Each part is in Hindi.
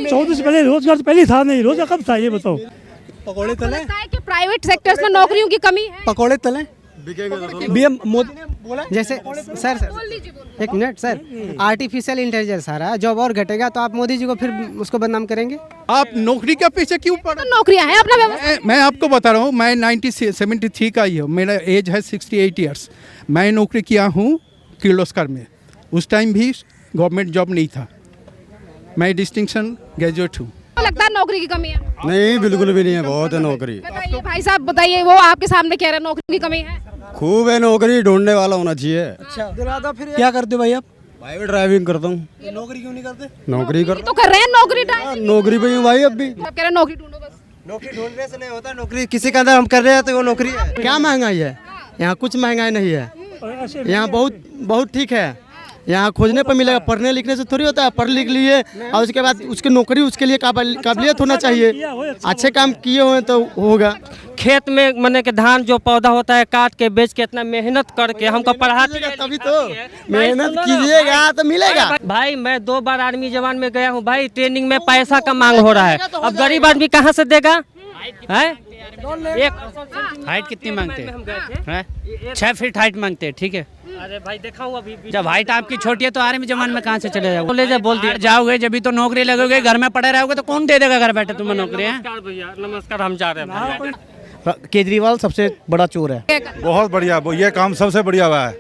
14 से पहले रोजगार तो पहले था नहीं, रोजगार कब था ये बताओ। पकौड़े आपको तले, लगता है कि प्राइवेट सेक्टर्स में नौकरियों की कमी है? पकौड़े तले बीएम मोदी ने बोला। जैसे सर एक मिनट सर, आर्टिफिशियल इंटेलिजेंस आ रहा है, जॉब और घटेगा तो आप मोदी जी को फिर उसको बदनाम करेंगे। आप नौकरी के पीछे क्यों पड़? तो नौकरियां हैं अपना व्यवसाय। मैं आपको बता रहा हूँ, मैं 1973 का ही हूँ, मेरा एज है 68 ईयर्स। मैं नौकरी किया हूँ किर्लोस्कर में, उस टाइम भी गवर्नमेंट जॉब नहीं था। मैं डिस्टिंक्शन ग्रेजुएट हूँ। लगता है नौकरी की कमी है? नहीं, बिल्कुल भी नहीं है, बहुत है नौकरी। बताइए भाई साहब, बताइए, वो आपके सामने कह रहे हैं नौकरी की कमी है। खूब है, नौकरी ढूंढने वाला होना चाहिए। अच्छा, क्या करते हो भाई आप? भाई ड्राइविंग करता हूँ। नौकरी क्यों नहीं करते? नौकरी कर तो कर रहे हैं नौकरी ड्राइविंग। नौकरी पे हूँ भाई अब भी। आप कह रहे हैं नौकरी ढूंढो बस। नौकरी ढूंढने से नहीं होता, नौकरी किसी का अंदर हम कर रहे हैं तो वो नौकरी है। क्या महंगाई है यहाँ? कुछ महंगाई नहीं है यहाँ, बहुत बहुत ठीक है। यहाँ खोजने पर मिलेगा, पढ़ने लिखने से थोड़ी होता है। पढ़ लिख लिए और उसके बाद उसकी नौकरी, उसके लिए काबिलियत होना चाहिए। अच्छे काम किए हुए तो होगा। खेत में मैंने के धान जो पौधा होता है काट के बेच के इतना मेहनत करके हमको पढ़ाते हैं, तभी तो मेहनत कीजिएगा तो मिलेगा। भाई मैं 2 बार आर्मी जवान में गया हूँ भाई, ट्रेनिंग में पैसा का मांग हो रहा है। अब गरीब आदमी कहाँ से देगा? हाइट कितनी मांगते हैं? 6 फीट हाइट मांगते हैं, ठीक है। अरे भाई देखा हूँ अभी जब हाइट आपकी छोटी है तो आर्मी जवान में कहाँ से चले जाओगे? बोल दिया जाओगे जब भी तो नौकरी लगोगे, घर में पड़े रहोगे तो कौन दे देगा घर बैठे तुम्हें नौकरी? नमस्कार भैया, नमस्कार, हम जा रहे हैं। केजरीवाल सबसे बड़ा चोर है। बहुत बढ़िया, ये काम सबसे बढ़िया हुआ है।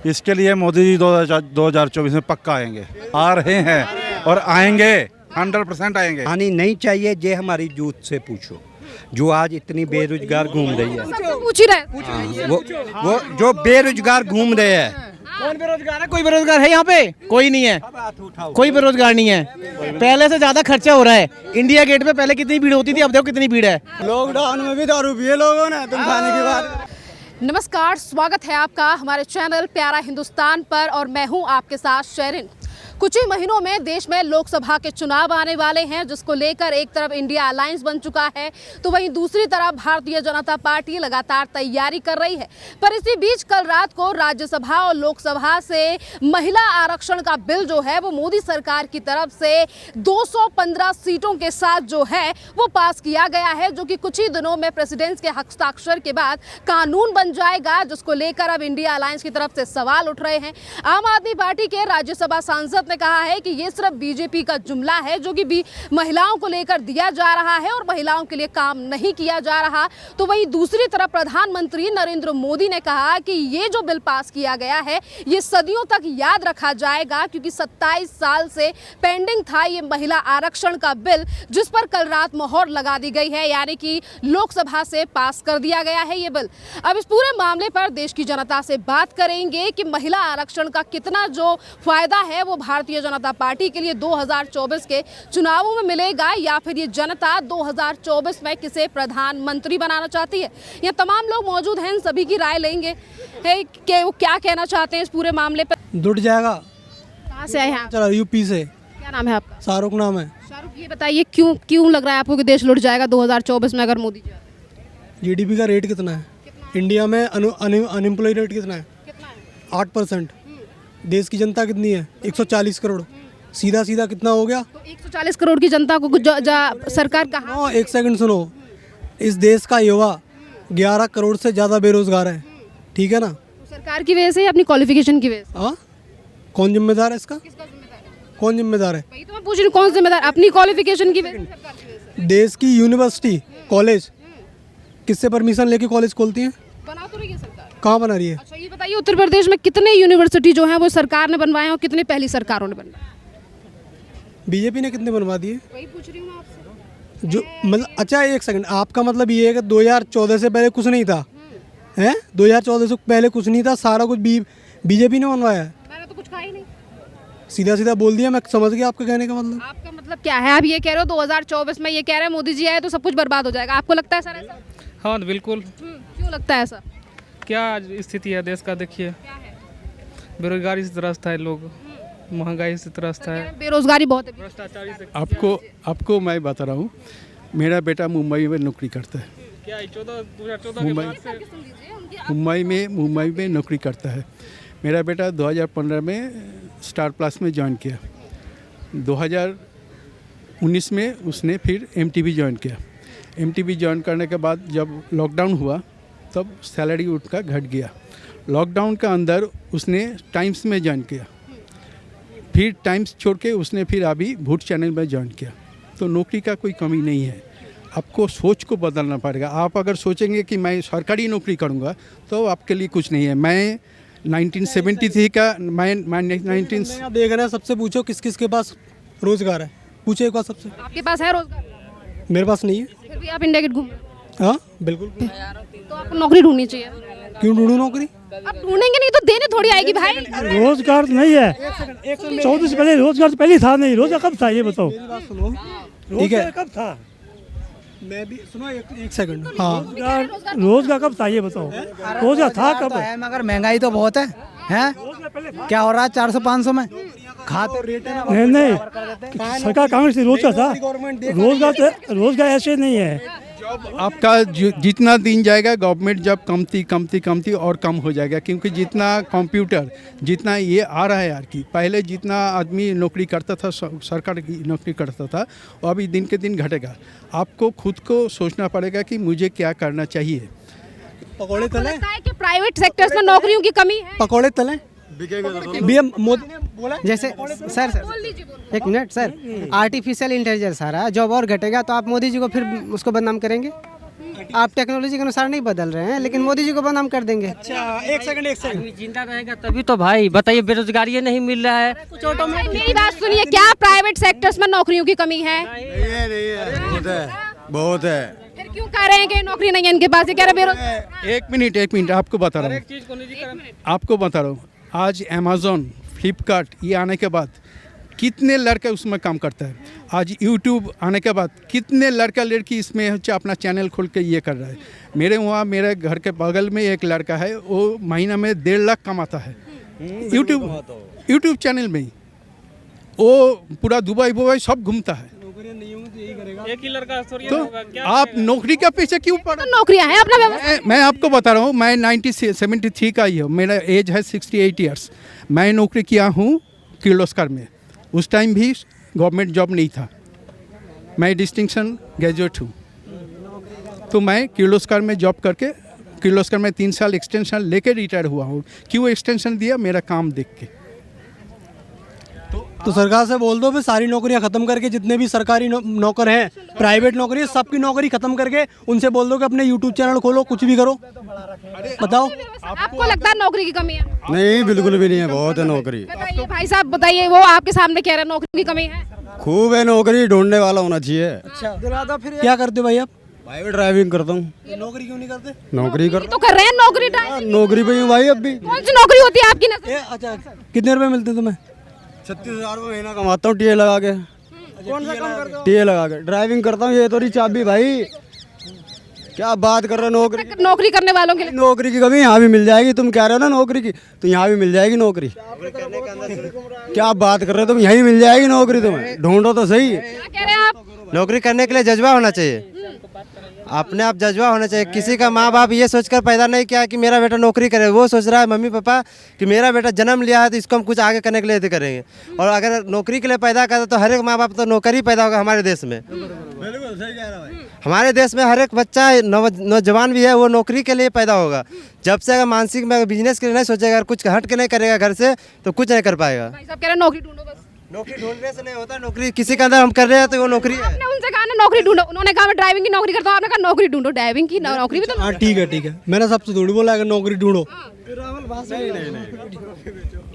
इसके लिए मोदी जी 2024 में पक्का आएंगे, आ रहे हैं और आएंगे, 100% आएंगे। हानि नहीं चाहिए, ये हमारी यूथ से पूछो जो आज इतनी बेरोजगार घूम रही है। पूछ ही रहे। वो जो बेरोजगार घूम रहे हैं। कौन बेरोजगार है? कोई बेरोजगार है यहाँ पे? कोई नहीं है, कोई बेरोजगार नहीं है। पहले से ज्यादा खर्चा हो रहा है। इंडिया गेट पे पहले कितनी भीड़ होती थी, अब देखो कितनी भीड़ है। लॉकडाउन में भी दारू पिए लोगों ने, तुम खाने के बाद। नमस्कार, स्वागत है आपका हमारे चैनल प्यारा हिंदुस्तान पर और मैं हूं आपके साथ शेरिन। कुछ ही महीनों में देश में लोकसभा के चुनाव आने वाले हैं, जिसको लेकर एक तरफ इंडिया अलायंस बन चुका है तो वहीं दूसरी तरफ भारतीय जनता पार्टी लगातार तैयारी कर रही है। पर इसी बीच कल रात को राज्यसभा और लोकसभा से महिला आरक्षण का बिल जो है वो मोदी सरकार की तरफ से 215 सीटों के साथ जो है वो पास किया गया है, जो कि कुछ ही दिनों में प्रेसिडेंट के हस्ताक्षर के बाद कानून बन जाएगा, जिसको लेकर अब इंडिया अलायंस की तरफ से सवाल उठ रहे हैं। आम आदमी पार्टी के राज्यसभा सांसद ने कहा है कि ये सिर्फ बीजेपी का जुमला है जो कि महिलाओं को लेकर दिया जा रहा है और महिलाओं के लिए काम नहीं किया जा रहा। तो वहीं दूसरी तरफ प्रधानमंत्री नरेंद्र मोदी ने कहा कि ये जो बिल पास किया गया है ये सदियों तक याद रखा जाएगा, क्योंकि 27 साल से पेंडिंग था ये महिला आरक्षण का बिल, जिस पर कल रात मोहर लगा दी गई है, यानी कि लोकसभा से पास कर दिया गया है ये बिल। अब इस पूरे मामले पर देश की जनता से बात करेंगे कि महिला आरक्षण का कितना जो फायदा है वो भारतीय जनता पार्टी के लिए 2024 के चुनावों में मिलेगा, या फिर ये जनता 2024 में किसे प्रधानमंत्री बनाना चाहती है। यहाँ तमाम लोग मौजूद हैं, सभी की राय लेंगे कि वो क्या कहना चाहते हैं इस पूरे मामले पर। जुट जाएगा। कहाँ से आए हैं आप? चलो यूपी से। क्या नाम है आपका? शाहरुख नाम है। शाहरुख, ये बताइए क्यों लग रहा है आपको कि देश लुट जाएगा 2024 में अगर मोदी जी? जीडीपी का रेट कितना है? इंडिया में अनएम्प्लॉय रेट कितना है? 8%। देश की जनता कितनी है? 140 करोड़। सीधा सीधा कितना हो गया? तो 140 करोड़ की जनता को सरकार कहाँ? एक सेकंड सुनो, इस देश का युवा 11 करोड़ से ज़्यादा बेरोजगार है, ठीक है ना? तो सरकार की वजह से या अपनी क्वालिफिकेशन की वजह से? हाँ, कौन जिम्मेदार है इसका? किसका जिम्मेदार है? कौन जिम्मेदार है? वही तो मैं पूछ रही हूँ, कौन जिम्मेदार? अपनी क्वालिफिकेशन की वजह से, सरकार की वजह से? देश की यूनिवर्सिटी कॉलेज किससे परमिशन लेके कॉलेज खोलती है? बना तो रही है सरकार। कहाँ बना रही है? अच्छा ये बताइए, उत्तर प्रदेश में कितने यूनिवर्सिटी जो हैं वो सरकार ने बनवाए हैं और कितने पहली सरकारों ने बनवाए? बीजेपी ने कितने बनवा दिए? वही पूछ रही हूँ मैं आपसे। जो मतलब, अच्छा एक सेकंड, आपका मतलब ये है कि 2014 से पहले कुछ नहीं था? हैं? 2014 से पहले कुछ नहीं था, सारा कुछ बीजेपी ने बनवाया है? मैंने तो कुछ कहा ही नहीं। सीधा सीधा बोल दिया, मैं समझ गया आपका कहने का मतलब। आपका मतलब क्या है? आप ये कह रहे हो 2024 में ये कह रहे हैं मोदी जी आए तो सब कुछ बर्बाद हो जाएगा, आपको लगता है सर ऐसा? हाँ बिल्कुल। क्यों लगता है ऐसा? क्या स्थिति है देश का देखिए, बेरोजगारी से त्रस्त है लोग, महंगाई से त्रस्त है, बेरोजगारी बहुत है, भ्रष्टाचारी से। आपको मैं बता रहा हूँ, मेरा बेटा मुंबई में नौकरी करता है। क्या 2014 मुंबई में नौकरी करता है। मेरा बेटा 2015 में स्टार प्लस में ज्वाइन किया। 19 में उसने फिर MTV ज्वाइन किया। MTV ज्वाइन करने के बाद जब लॉकडाउन हुआ तब सैलरी उनका घट गया। लॉकडाउन के अंदर उसने टाइम्स में ज्वाइन किया, फिर टाइम्स छोड़ के उसने फिर अभी भूट चैनल में ज्वाइन किया। तो नौकरी का कोई कमी नहीं है, आपको सोच को बदलना पड़ेगा। आप अगर सोचेंगे कि मैं सरकारी नौकरी करूंगा तो आपके लिए कुछ नहीं है। मैं 1973 का मैं 19 आप देख रहे हैं, सबसे पूछो किस किस के पास रोजगार है, पूछो एक बार सबसे। आपके पास है रोजगार? मेरे पास नहीं है। फिर भी आप इंडिया गेट घूम रहे हो। हाँ बिल्कुल। तो आपको नौकरी ढूंढनी चाहिए। क्यों ढूंढूं नौकरी? आप ढूंढेंगे नहीं तो देने थोड़ी आएगी भाई। रोजगार तो नहीं है, 14 से पहले रोजगार तो पहले था नहीं। रोजगार कब था ये बताओ? सुनो ठीक रोजगार है, कब था? मैं भी सुनो एक सेकंड। हाँ रोजगार कब था ये बताओ? रोजगार था कब? है मगर महंगाई तो बहुत है, हैं? क्या हो रहा है 400-500 में खाते रेट है ना। नहीं सरकार कांग्रेस की रोजगार था। रोजगार ऐसे नहीं है। जॉब आपका जितना दिन जाएगा गवर्नमेंट जॉब कमती और कम हो जाएगा, क्योंकि जितना कंप्यूटर जितना ये आ रहा है यार कि पहले जितना आदमी नौकरी करता था, सरकार की नौकरी करता था, वो अभी दिन के दिन घटेगा। आपको खुद को सोचना पड़ेगा कि मुझे क्या करना चाहिए। पकौड़े तले, लगता है कि प्राइवेट सेक्टर्स में नौकरियों की कमी है। पकौड़े तले BM मोदी ने बोला। जैसे सर एक मिनट सर, आर्टिफिशियल इंटेलिजेंस आ रहा है, जॉब और घटेगा तो आप मोदी जी को फिर उसको बदनाम करेंगे। आप टेक्नोलॉजी के अनुसार नहीं बदल रहे हैं लेकिन मोदी जी को बदनाम कर देंगे। अच्छा एक सेकंड। जिंदा रहेगा तभी तो भाई, बताइए बेरोजगारी नहीं मिल रहा है। मेरी बात सुनिए, क्या प्राइवेट सेक्टर्स में नौकरियों की कमी है? नहीं है, बहुत है। फिर क्यों कह रहे हैं कि नौकरी नहीं है इनके पास? ये कह रहे बेरोजगार। एक मिनट आपको बता रहा हूँ। आज अमेज़ॉन, फ्लिपकार्ट ये आने के बाद कितने लड़के उसमें काम करता है। आज यूट्यूब आने के बाद कितने लड़का लड़की इसमें अपना चैनल खोल के ये कर रहा है। मेरे घर के बगल में एक लड़का है, वो महीना में 1.5 लाख कमाता है यूट्यूब चैनल में ही। वो पूरा दुबई सब घूमता है। एक ही लड़का तो आप नौकरी का पीछे क्यों पड़? तो नौकरियां हैं अपना व्यवसाय। मैं आपको बता रहा हूँ, मैं 1973 का ही हूँ, मेरा एज है 68 ईयर्स। मैं नौकरी किया हूँ किर्लोस्कर में। उस टाइम भी गवर्नमेंट जॉब नहीं था। मैं डिस्टिंक्शन ग्रेजुएट हूँ। तो मैं किर्लोस्कर में जॉब करके किर्लोस्कर में 3 साल एक्सटेंशन लेके रिटायर हुआ हूँ। क्यों एक्सटेंशन दिया? मेरा काम देख के। तो सरकार से बोल दो फिर सारी नौकरियां खत्म करके, जितने भी सरकारी नौकर हैं, प्राइवेट नौकरी, सबकी नौकरी खत्म करके उनसे बोल दो कि अपने यूट्यूब चैनल खोलो, कुछ भी करो। बताओ आपको लगता है नौकरी की कमी है? नहीं बिल्कुल भी नहीं है, बहुत है नौकरी। बताइए भाई साहब, बताइए। वो आपके सामने कह रहे हैं नौकरी की कमी है। खूब है, नौकरी ढूंढने वाला होना चाहिए। अच्छा क्या करते हो भाई आप? भाई मैं ड्राइविंग करता हूँ। नौकरी क्यों नहीं करते? नौकरी तो कर रहे हैं नौकरी। नौकरी पे हूँ भाई। अब भी कौन सी नौकरी होती है आपकी नजर? अच्छा कितने रुपए मिलते हैं तुम्हें? 36,000 रुपये महीना कमाता हूँ टीए लगा के। कौन सा काम करते हो? टीए लगा के ड्राइविंग करता हूँ। ये तो चाबी भाई, क्या बात कर रहे हो? नौकरी करने वालों के लिए नौकरी की कमी यहाँ भी मिल जाएगी। तुम कह रहे हो ना नौकरी की, तो यहाँ भी मिल जाएगी नौकरी। क्या बात कर रहे हो तुम? यहीं मिल जाएगी नौकरी, तुम्हें ढूंढो तो सही। क्या कह रहे हैं आप? नौकरी करने के लिए जज्बा होना चाहिए, अपने आप जज्बा होना चाहिए। किसी का माँ बाप ये सोचकर पैदा नहीं किया कि मेरा बेटा नौकरी करे। वो सोच रहा है मम्मी पापा कि मेरा बेटा जन्म लिया है तो इसको हम कुछ आगे करने के लिए करेंगे। और अगर नौकरी के लिए पैदा करते तो हर एक माँ बाप तो नौकरी पैदा होगा हमारे देश में। बिल्कुल सही कह रहा भाई। हमारे देश में हर एक बच्चा नौजवान भी है, वो नौकरी के लिए पैदा होगा। जब से अगर मानसिक में बिजनेस के लिए नहीं सोचेगा, अगर कुछ हट के नहीं करेगा घर से, तो कुछ नहीं कर पाएगा। भाई साहब कह रहे हैं नौकरी ढूंढो बस। नौकरी ढूंढने से नहीं होता। नौकरी किसी के अंदर हम कर रहे हैं तो वो नौकरी है। आपने उनसे कहा ना नौकरी ढूंढो, उन्होंने कहा मैं ड्राइविंग की नौकरी करता हूँ, आपने कहा नौकरी ढूंढो। ड्राइविंग की नौकरी भी तो। हाँ ठीक है। मैंने सबसे थोड़ी बोला अगर नौकरी ढूंढो।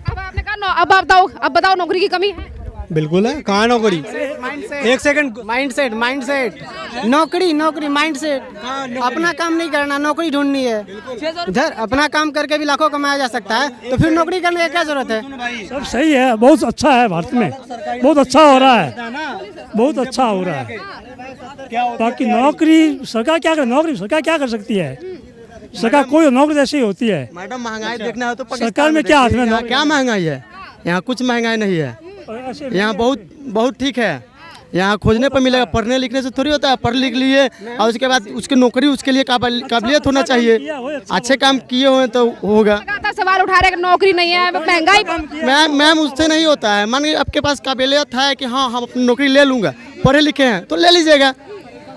अब आपने कहा अब आप बताओ नौकरी की कमी है? बिल्कुल है। कहाँ है नौकरी? एक सेकंड। माइंडसेट नौकरी माइंडसेट। अपना काम नहीं करना, नौकरी ढूंढनी है। इधर अपना काम करके भी लाखों कमाया जा सकता है, तो फिर नौकरी करने की क्या जरूरत है? सब सही है, बहुत अच्छा है भारत में, बहुत अच्छा हो रहा है, बहुत अच्छा हो रहा है। बाकी नौकरी सरकार क्या कर, नौकरी सरकार क्या कर सकती है? सरकार कोई नौकरी ऐसी ही होती है। मैडम महंगाई देखना है तो सरकार में क्या हाथ में क्या महंगाई है? यहाँ कुछ महंगाई नहीं है। यहाँ बहुत ठीक है। यहाँ खोजने पर मिलेगा, पढ़ने लिखने से थोड़ी होता है। पढ़ लिख लिए और उसके बाद उसकी नौकरी, उसके लिए काबिलियत होना चाहिए। अच्छे काम किए हुए तो होगा। सवाल उठा रहे नौकरी नहीं है, महंगाई। मैम उससे नहीं होता है। मान लीजिए आपके पास काबिलियत है कि हाँ हम अपनी नौकरी ले लूँगा, पढ़े लिखे हैं तो ले लीजिएगा।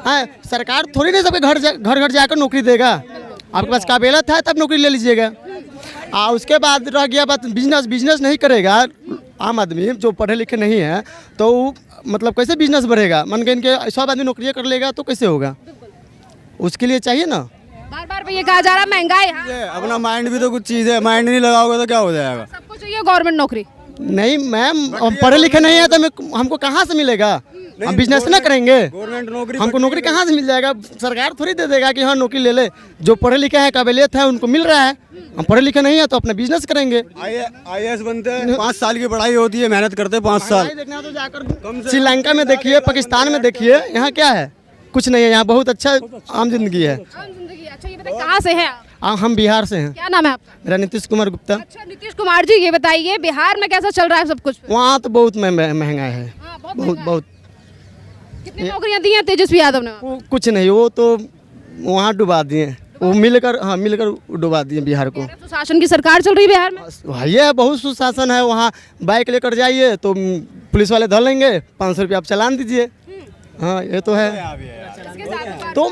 हाँ, सरकार थोड़ी नहीं सबके घर जाकर नौकरी देगा। आपके पास काबिलियत है तब नौकरी ले लीजिएगा। उसके बाद रह गया बात बिजनेस नहीं करेगा आम आदमी जो पढ़े लिखे नहीं है तो मतलब कैसे बिजनेस बढ़ेगा। मन के इनके 100 आदमी नौकरियाँ कर लेगा तो कैसे होगा, उसके लिए चाहिए ना। बार बार ये कहा जा रहा है महंगाई। अपना माइंड भी तो कुछ चीज़ है, माइंड नहीं लगाओगे तो क्या हो जाएगा। सबको चाहिए गवर्नमेंट नौकरी। नहीं मैम, हम पढ़े लिखे नहीं है तो हमको कहाँ से मिलेगा। हम बिजनेस ना करेंगे, गवर्नमेंट नौकरी हमको नौकरी कहाँ से मिल जाएगा। सरकार थोड़ी दे देगा कि हाँ नौकरी ले ले। जो पढ़े लिखे हैं काबिलियत है उनको मिल रहा है, हम पढ़े लिखे नहीं है तो अपना बिजनेस करेंगे। IAS बनते हैं, 5 साल की पढ़ाई होती है, मेहनत करते हैं 5 साल। देखना तो जाकर श्रीलंका में देखिए, पाकिस्तान में देखिए, यहाँ क्या है, कुछ नहीं है। यहाँ बहुत अच्छा आम जिंदगी है। अच्छा ये बताइए कहाँ से हैं आप? हम बिहार से हैं। क्या नाम है आपका? मेरा नीतीश कुमार गुप्ता। अच्छा नीतीश कुमार जी, ये बताइए बिहार में कैसा चल रहा है सब कुछ? वहाँ तो बहुत महंगा है, बहुत। कितनी नौकरियां दी हैं तेजस्वी यादव ने? कुछ नहीं, वो तो वहाँ डुबा दिए, वो मिलकर डुबा दिए बिहार को। सुशासन की सरकार चल रही है बिहार में। ये बहुत सुशासन है। वहाँ बाइक लेकर जाइए तो पुलिस वाले धर लेंगे, 500 रुपया आप चालान दीजिए। हाँ ये तो है। तो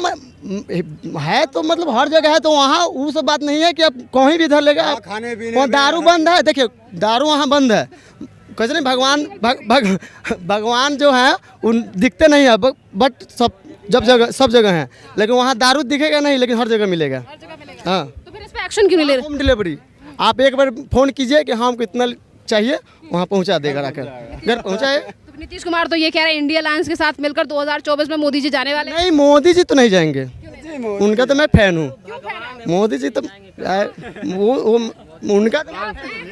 है तो मतलब हर जगह है, तो वहाँ वो सब बात नहीं है कि अब कहीं भी धर लेगा। खाने पीने वहाँ दारू बंद है, देखिए दारू वहाँ बंद है। कैसे नहीं, भगवान जो है उन दिखते नहीं है बट सब जगह है, लेकिन वहाँ दारू दिखेगा नहीं, लेकिन हर जगह मिलेगा। हाँ तो फिर इस पे एक्शन क्यों नहीं ले रहे? होम डिलीवरी आप एक बार फ़ोन कीजिए कि हाँ हमको इतना चाहिए, वहाँ पहुँचा देगा, आकर घर पहुँचाए। तो नीतीश कुमार तो ये कह रहे हैं इंडिया अलायंस के साथ मिलकर 2024 में मोदी जी जाने वाले हैं। नहीं, मोदी जी तो नहीं जाएंगे, उनका तो मैं फैन हूँ। मोदी जी तो उनका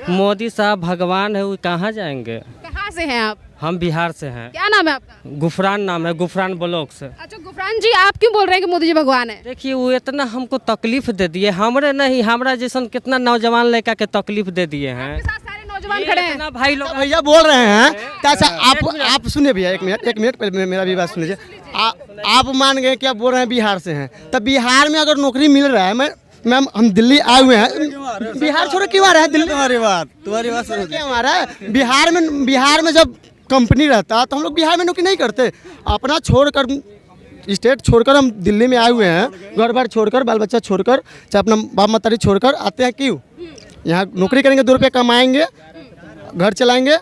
मोदी साहब भगवान है, वो कहाँ जाएंगे। कहाँ से हैं आप? हम बिहार से हैं। क्या नाम है आपका? गुफरान नाम है, गुफरान ब्लॉक से। अच्छा गुफरान जी, आप क्यों बोल रहे हैं कि मोदी जी भगवान है? देखिए वो इतना हमको तकलीफ दे दिए, हमरे नहीं हमारा जैसा कितना नौजवान लड़का के तकलीफ दे दिए हैं। सारे नौजवान खड़े हैं। भाई लोग भैया बोल रहे हैं कैसा। आप सुनिए भैया, एक मिनट पहले मेरा भी बात सुन लीजिए। आप मान गए कि आप बोल रहे हैं बिहार से हैं, तब बिहार में अगर नौकरी मिल रहा है, मैम हम दिल्ली आए हुए हैं, बिहार छोड़ क्यों आ रहा है दिल्ली? तुम्हारी बात क्यों आ रहा है? बिहार में जब कंपनी रहता तो हम लोग बिहार में नौकरी नहीं करते। अपना छोड़कर स्टेट छोड़कर हम दिल्ली में आए हुए हैं, घर बार छोड़कर, बाल बच्चा छोड़कर, चाहे अपना बाप मतारी छोड़कर आते हैं। क्यों? यहाँ नौकरी करेंगे, 2 रुपये कमाएंगे, घर चलाएंगे।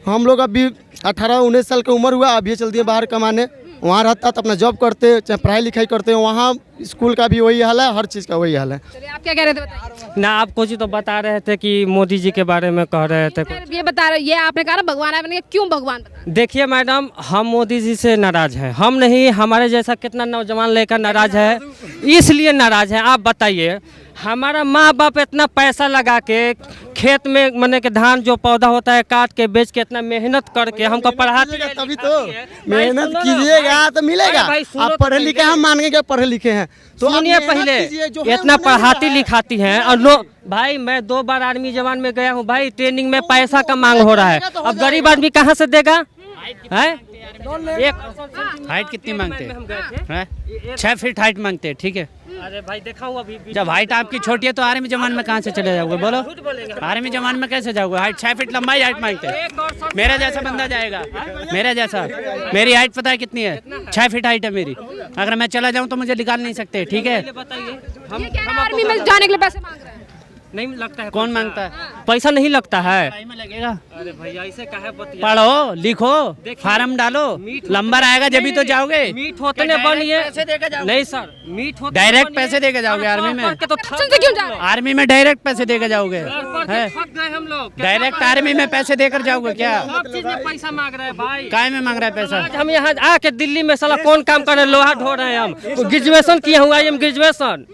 हम लोग अभी 18-19 साल की उम्र हुआ, अभी चल दिए बाहर कमाने। वहाँ रहता तो अपना जॉब करते, चाहे पढ़ाई लिखाई करते, वहाँ स्कूल का भी वही हाल है, हर चीज़ का वही हाल है। चलिए आप क्या कह रहे थे बताइए। ना आप कुछ तो बता रहे थे कि मोदी जी के बारे में कह रहे थे। ये बता रहे, ये आपने कहा ना भगवान है, क्यों भगवान? देखिए मैडम, हम मोदी जी से नाराज हैं, हम नहीं, हमारे जैसा कितना नौजवान लेकर नाराज है, इसलिए नाराज हैं। आप बताइए, हमारा माँ बाप इतना पैसा लगा के खेत में मैंने के धान जो पौधा होता है काट के बेच के इतना मेहनत करके हमको पढ़ाते हैं, तभी तो मेहनत कीजिएगा तो मिलेगा। आप पढ़े लिखे, हम मानेंगे कि पढ़े लिखे हैं तो सुनिए पहले, इतना पढ़ाती लिखाती हैं और भाई मैं 2 बार आर्मी जवान में गया हूँ भाई, ट्रेनिंग में पैसा का मांग हो रहा है, अब गरीब आदमी कहाँ से देगा? है हाइट कितनी मांगते हैं? 6 फीट हाइट मांगते हैं, ठीक है। अरे भाई देखा हूँ अभी जब हाइट आपकी छोटी है तो आर्मी जवान में कहाँ से चले जाओगे? बोलो, आर्मी जवान में कैसे जाओगे? हाइट 6 फीट लंबाई हाइट मांगते हैं। मेरा जैसा बंदा जाएगा, मेरा जैसा। मेरी हाइट पता है कितनी है? 6 फीट हाइट है मेरी। अगर मैं चला जाऊँ तो मुझे निकाल नहीं सकते, ठीक है। हम आर्मी में जाने के लिए पैसे मांग रहे हैं। नहीं लगता है। कौन मांगता है? पैसा नहीं लगता है। टाइम लगेगा। अरे भैया ऐसे कहे पढ़ो लिखो, फार्म डालो, नंबर आएगा जब भी तो जाओगे। मीट होते ने बनिए नहीं सर, मीट होते डायरेक्ट पैसे देके जाओगे आर्मी में? आर्मी में डायरेक्ट पैसे देके जाओगे? हम लोग डायरेक्ट आर्मी में पैसे देकर जाओगे क्या? सब चीज में पैसा मांग रहे हैं भाई। काय में मांग रहा है पैसा? हम यहाँ आके दिल्ली में साला कौन काम कर रहे हैं? लोहा ढो रहे हैं हम। ग्रेजुएशन किया हुआ है, ग्रेजुएशन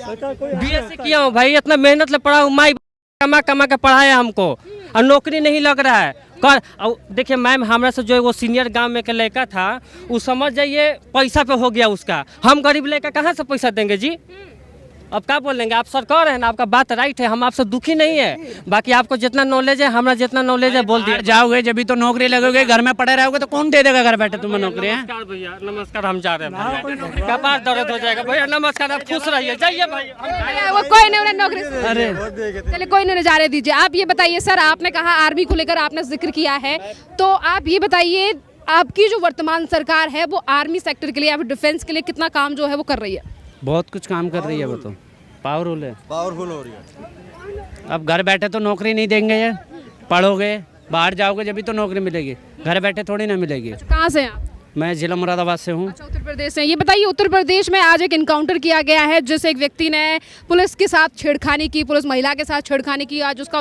BSc किया हूँ भाई, इतना मेहनत ले पढ़ा हूँ, माई कमा के पढ़ाया हमको और नौकरी नहीं लग रहा है। देखिए मैम, हमारे से जो वो सीनियर गांव में के लड़का था, वो समझ जाइए पैसा पे हो गया उसका। हम गरीब लड़का कहाँ से पैसा देंगे जी? अब क्या बोलेंगे? आप सरकार है ना, आपका बात राइट है, हम आपसे दुखी नहीं है। बाकी आपको जितना नॉलेज है, हमारा जितना नॉलेज है बोल दिया। जाओगे जब भी तो नौकरी लगोगे, घर में पड़े रहोगे तो कौन दे देगा घर बैठे तुम्हें नौकरी? नमस्कार भैया, नमस्कार, हम जा रहे हैं। कपार दर्द हो जाएगा भैया। नमस्कार, आप खुश रहिए, जाइए भाई। वो कोई नहीं, उन्हें नौकरी। अरे चलिए कोई नहीं, जा रहे दीजिए। आप ये बताइए सर, आपने कहा आर्मी को लेकर आपने जिक्र किया है, तो आप ये बताइए आपकी जो वर्तमान सरकार है वो आर्मी सेक्टर के लिए या फिर डिफेंस के लिए कितना काम जो है वो कर रही है? बहुत कुछ काम कर रही है वो तो, पावरफुल है, पावरफुल हो रही है। अब घर बैठे तो नौकरी नहीं देंगे ये, पढ़ोगे बाहर जाओगे जब भी तो नौकरी मिलेगी, घर बैठे थोड़ी ना मिलेगी। कहाँ से हैं आप? मैं जिला मुरादाबाद से हूँ। अच्छा, उत्तर प्रदेश से। ये बताइए, उत्तर प्रदेश में आज एक इनकाउंटर किया गया है जिस एक व्यक्ति ने पुलिस के साथ छेड़खानी की, पुलिस महिला के साथ छेड़खानी की, आज उसका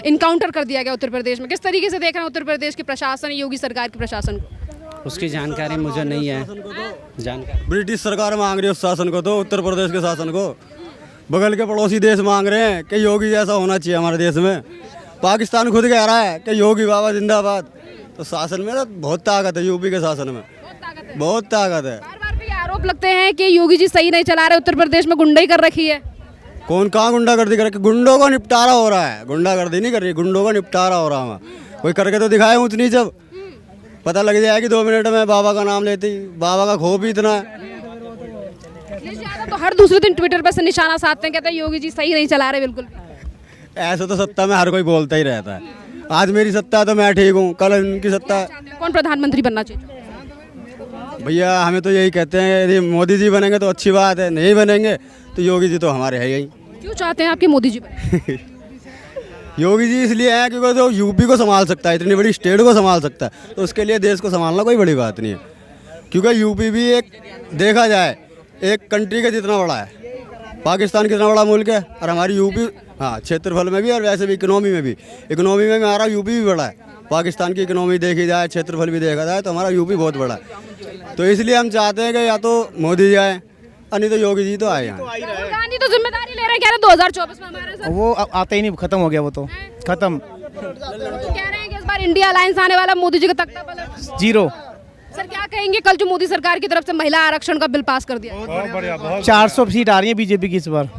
इनकाउंटर कर दिया गया उत्तर प्रदेश में। किस तरीके से देख रहे हैं उत्तर प्रदेश के प्रशासन, योगी सरकार के प्रशासन को? उसकी जानकारी मुझे नहीं है। जानकारी ब्रिटिश सरकार मांग रही है उस शासन को, तो उत्तर प्रदेश के शासन को। बगल के पड़ोसी देश मांग रहे हैं कि योगी जैसा होना चाहिए हमारे देश में। पाकिस्तान खुद कह रहा है कि योगी बाबा जिंदाबाद। तो शासन में तो बहुत ताकत है, यूपी के शासन में बहुत ताकत है। बार बार ये आरोप लगते हैं कि योगी जी सही नहीं चला रहे, उत्तर प्रदेश में गुंडाई कर रखी है। कौन कहाँ गुंडागर्दी कर रखी? गुंडों का निपटारा हो रहा है, गुंडागर्दी नहीं कर रही, गुंडों का निपटारा हो रहा है। कोई करके तो दिखाए उतनी, जब पता लग जाएगी 2 मिनट में बाबा का नाम लेते ही। बाबा का खौफ ही इतना है। तो हर दूसरे दिन ट्विटर पर से निशाना साधते हैं, कहते हैं योगी जी सही नहीं चला रहे बिल्कुल। ऐसा तो सत्ता में हर कोई बोलता ही रहता है। आज मेरी सत्ता है तो मैं ठीक हूँ, कल उनकी सत्ता है। कौन प्रधानमंत्री बनना चाहिए? भैया हमें तो यही कहते हैं, यदि मोदी जी बनेंगे तो अच्छी बात है, नहीं बनेंगे तो योगी जी तो हमारे है यही। क्यों चाहते हैं आपके मोदी जी बने? योगी जी इसलिए हैं क्योंकि जो यूपी को संभाल सकता है, इतनी बड़ी स्टेट को संभाल सकता है, तो उसके लिए देश को संभालना कोई बड़ी बात नहीं है। क्योंकि यूपी भी एक देखा जाए एक कंट्री का जितना बड़ा है, पाकिस्तान कितना बड़ा मुल्क है, और हमारी यूपी हाँ क्षेत्रफल में भी और वैसे भी इकोनॉमी में भी हमारा यूपी भी बड़ा है। पाकिस्तान की इकोनॉमी देखी जाए, क्षेत्रफल भी देखा जाए तो हमारा यूपी बहुत बड़ा है। तो इसलिए हम चाहते हैं कि या तो मोदी जी आए, नहीं तो योगी जी तो आए यहाँ। गांधी तो जिम्मेदारी ले रहे हैं, कह रहे हैं 2024 में हमारे साथ। वो आते ही नहीं, खत्म हो गया वो तो, खत्म। तो कह रहे हैं कि इस बार इंडिया अलायंस आने वाला, मोदी जी का तख्ता पलट। 0। सर क्या कहेंगे, कल जो मोदी सरकार की तरफ से महिला आरक्षण का बिल पास कर दिया? 400 सीट आ रही है बीजेपी की इस बार,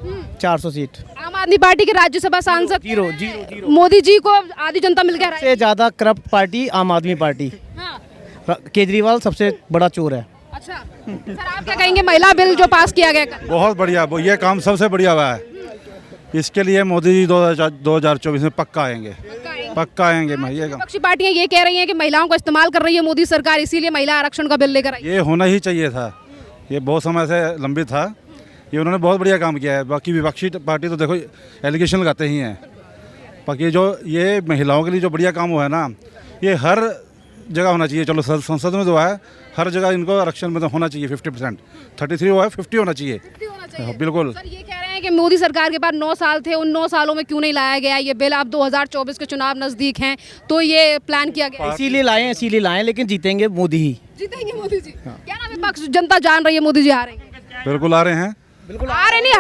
400 सीट। आम आदमी पार्टी के राज्यसभा सांसद 0। मोदी जी को आधी जनता मिल गया सबसे ज्यादा करप्ट पार्टी आम आदमी पार्टी। केजरीवाल सबसे बड़ा चोर है। अच्छा सर, आप क्या कहेंगे, महिला बिल जो पास किया गया? बहुत बढ़िया, ये काम सबसे बढ़िया हुआ है। इसके लिए मोदी जी 2024 में पक्का आएंगे, पक्का आएंगे। विपक्षी पार्टियां ये कह रही हैं कि महिलाओं को इस्तेमाल कर रही है मोदी सरकार, इसीलिए महिला आरक्षण का बिल लेकर आई। ये होना ही चाहिए था, ये बहुत समय से लंबित था, ये उन्होंने बहुत बढ़िया काम किया है। बाकी विपक्षी पार्टी तो देखो एलिगेशन लगाते ही हैं, बाकी जो ये महिलाओं के लिए जो बढ़िया काम हुआ है ना, ये हर जगह होना चाहिए। चलो संसद में जो है हर जगह इनको आरक्षण में तो होना चाहिए 50%, 33 हुआ है 50 होना चाहिए। बिल्कुल। सर ये कह रहे हैं कि मोदी सरकार के बाद 9 साल थे, उन 9 सालों में क्यों नहीं लाया गया ये बिल? अब 2024 के चुनाव नजदीक हैं तो ये प्लान किया गया। इसीलिए लाए, लेकिन जीतेंगे मोदी ही। जीतेंगे मोदी जी? क्या ना विपक्ष, जनता जान रही है मोदी जी हारेंगे? बिल्कुल आ रहे हैं, आ रहे नहीं,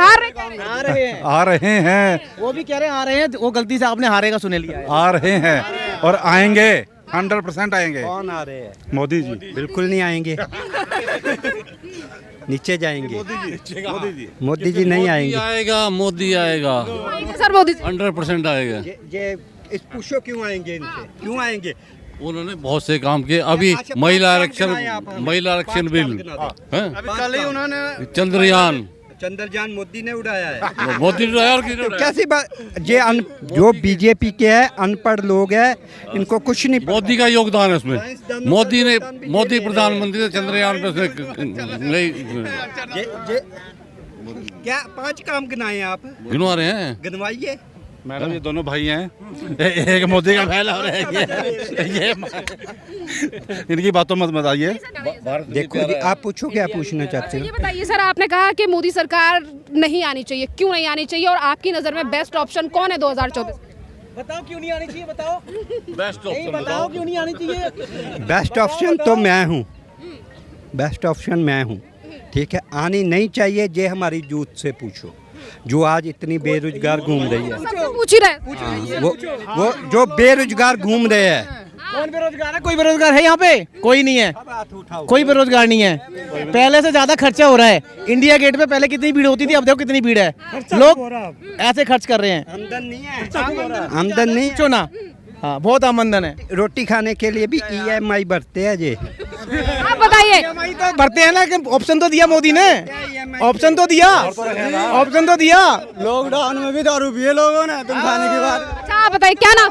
आ रहे हैं। वो भी कह रहे हैं आ रहे हैं, वो गलती से आपने हारेगा सुने लिया। आ रहे हैं और आएंगे, 100% आएंगे। कौन आ रहे हैं? मोदी जी। बिल्कुल नहीं आएंगे। नीचे जाएंगे। मोदी जी नहीं आएंगे। आएगा मोदी आएगा, सर मोदी जी 100% आएगा। ये इस पूछो क्यों आएंगे, इनसे क्यों आएंगे? उन्होंने बहुत से काम किए। अभी महिला आरक्षण बिल, कल ही उन्होंने चंद्रयान मोदी ने उड़ाया है। मोदी ने उड़ाया। तो कैसी बात, ये जो बीजेपी के हैं अनपढ़ लोग हैं, इनको कुछ नहीं। मोदी का योगदान है उसमें। मोदी प्रधानमंत्री चंद्रयान पे क्या 5 काम गिनाए आप? गिनवा रहे हैं, गिनवाइए। मैडम ये दोनों भाई हैं, एक मोदी का फैला हो रहा है, ये इनकी बातों मत बताइए। देखो आप पूछो क्या पूछना चाहते हो। ये बताइए सर, आपने कहा कि मोदी सरकार नहीं आनी चाहिए, क्यों नहीं आनी चाहिए और आपकी नज़र में बेस्ट ऑप्शन कौन है 2024? बताओ क्यों नहीं आनी चाहिए, बताओ बेस्ट ऑप्शन बताओ क्यों नहीं आनी चाहिए। बेस्ट ऑप्शन तो मैं हूँ, बेस्ट ऑप्शन मैं हूँ, ठीक है। आनी नहीं चाहिए, ये हमारी यूथ से पूछो जो आज इतनी बेरोजगार घूम रही है। पूछ ही रहे। वो जो बेरोजगार घूम रहे हैं। कौन बेरोजगार है? कोई बेरोजगार है यहाँ पे? कोई नहीं है, कोई बेरोजगार नहीं है। पहले से ज्यादा खर्चा हो रहा है। इंडिया गेट पे पहले कितनी भीड़ होती थी, अब देखो कितनी भीड़ है। लोग ऐसे खर्च कर रहे हैं। आमदन नहीं है, आमदन नहीं पूछो ना। हाँ बहुत आमदन है। रोटी खाने के लिए भी EMI भरते हैं जी। आप बताइए। EMI तो भरते हैं ना, कि ऑप्शन तो दिया मोदी ने, ऑप्शन तो दिया, ऑप्शन तो दिया। लॉकडाउन में भी दारू पिए लोगों ने, तुम खाने के बाद। अच्छा आप बताइए क्या नाम?